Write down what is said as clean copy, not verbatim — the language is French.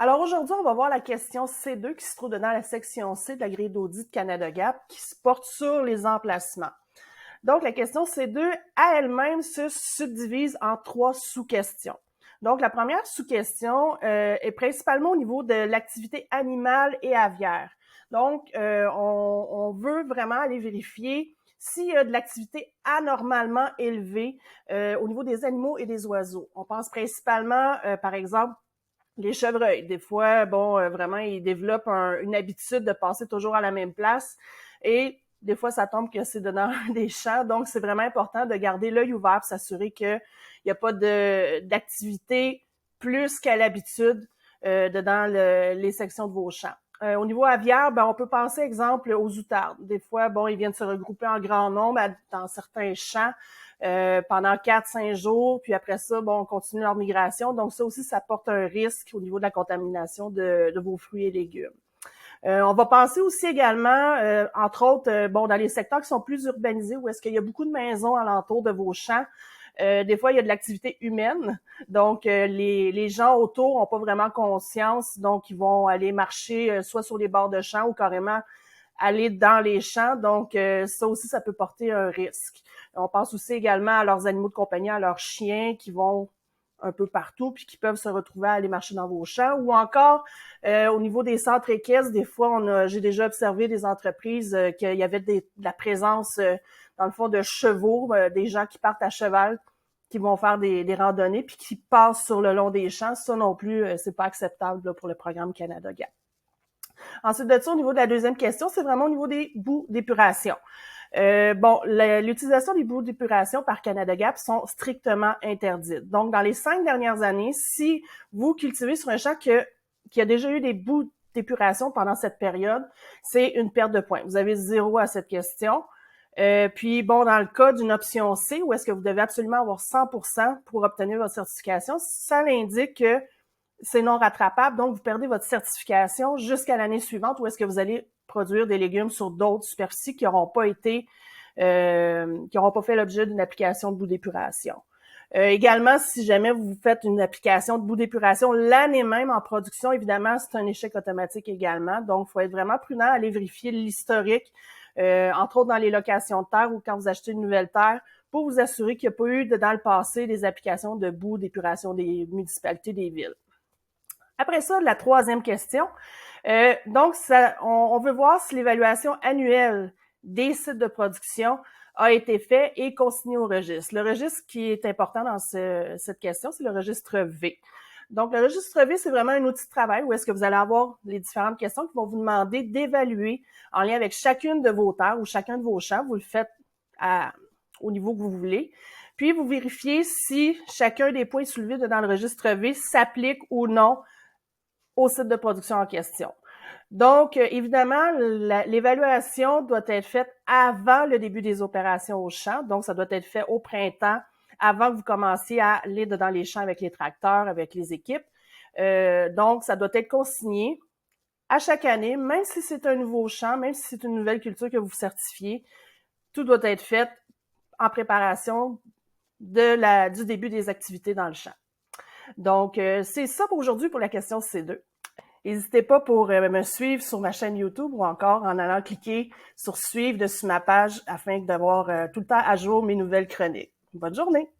Alors aujourd'hui, on va voir la question C2 qui se trouve dans la section C de la grille d'audit de Canada Gap qui se porte sur les emplacements. Donc la question C2 à elle-même se subdivise en 3 sous-questions. Donc la première sous-question est principalement au niveau de l'activité animale et aviaire. Donc on veut vraiment aller vérifier s'il y a de l'activité anormalement élevée au niveau des animaux et des oiseaux. On pense principalement, par exemple, les chevreuils. Des fois, vraiment, ils développent une habitude de passer toujours à la même place et des fois, ça tombe que c'est dans des champs. Donc, c'est vraiment important de garder l'œil ouvert pour s'assurer qu'il n'y a pas d'activité plus qu'à l'habitude dans les sections de vos champs. Au niveau aviaire, on peut penser, exemple, aux outardes. Des fois, ils viennent se regrouper en grand nombre dans certains champs pendant 4-5 jours, puis après ça, on continue leur migration. Donc ça aussi, ça porte un risque au niveau de la contamination de vos fruits et légumes. On va penser aussi également, entre autres, dans les secteurs qui sont plus urbanisés, où est-ce qu'il y a beaucoup de maisons alentour de vos champs. Des fois, il y a de l'activité humaine. Donc, les gens autour n'ont pas vraiment conscience. Donc, ils vont aller marcher soit sur les bords de champs ou carrément aller dans les champs. Donc, ça aussi, ça peut porter un risque. On pense aussi également à leurs animaux de compagnie, à leurs chiens qui vont un peu partout puis qui peuvent se retrouver à aller marcher dans vos champs. Ou encore, au niveau des centres équestres, des fois, j'ai déjà observé des entreprises qu'il y avait de la présence, dans le fond, de chevaux, des gens qui partent à cheval, qui vont faire des randonnées puis qui passent sur le long des champs. Ça non plus, c'est pas acceptable là, pour le programme Canada Gap. Ensuite de ça, au niveau de la deuxième question, c'est vraiment au niveau des boues d'épuration. L'utilisation des boues d'épuration par Canada Gap sont strictement interdites. Donc, dans les 5 dernières années, si vous cultivez sur un champ qui a déjà eu des boues d'épuration pendant cette période, c'est une perte de points. Vous avez 0 à cette question. Puis, dans le cas d'une option C, où est-ce que vous devez absolument avoir 100% pour obtenir votre certification, ça l'indique que c'est non rattrapable, donc vous perdez votre certification jusqu'à l'année suivante où est-ce que vous allez produire des légumes sur d'autres superficies qui n'auront pas fait l'objet d'une application de bout d'épuration. Également, si jamais vous faites une application de bout d'épuration l'année même en production, évidemment, c'est un échec automatique également. Donc, il faut être vraiment prudent, aller vérifier l'historique, entre autres dans les locations de terre ou quand vous achetez une nouvelle terre, pour vous assurer qu'il n'y a pas eu dans le passé des applications de bout d'épuration des municipalités des villes. Après ça, la troisième question. On veut voir si l'évaluation annuelle des sites de production a été faite et consignée au registre. Le registre qui est important dans cette question, c'est le registre V. Donc, le registre V, c'est vraiment un outil de travail où est-ce que vous allez avoir les différentes questions qui vont vous demander d'évaluer en lien avec chacune de vos terres ou chacun de vos champs. Vous le faites au niveau que vous voulez. Puis, vous vérifiez si chacun des points soulevés dans le registre V s'applique ou non au site de production en question. Donc, évidemment, l'évaluation doit être faite avant le début des opérations au champ. Donc, ça doit être fait au printemps, avant que vous commenciez à aller dans les champs avec les tracteurs, avec les équipes. Donc, ça doit être consigné à chaque année, même si c'est un nouveau champ, même si c'est une nouvelle culture que vous certifiez. Tout doit être fait en préparation du début des activités dans le champ. Donc, c'est ça pour aujourd'hui pour la question C2. N'hésitez pas pour me suivre sur ma chaîne YouTube ou encore en allant cliquer sur « Suivre » dessus ma page afin d'avoir tout le temps à jour mes nouvelles chroniques. Bonne journée!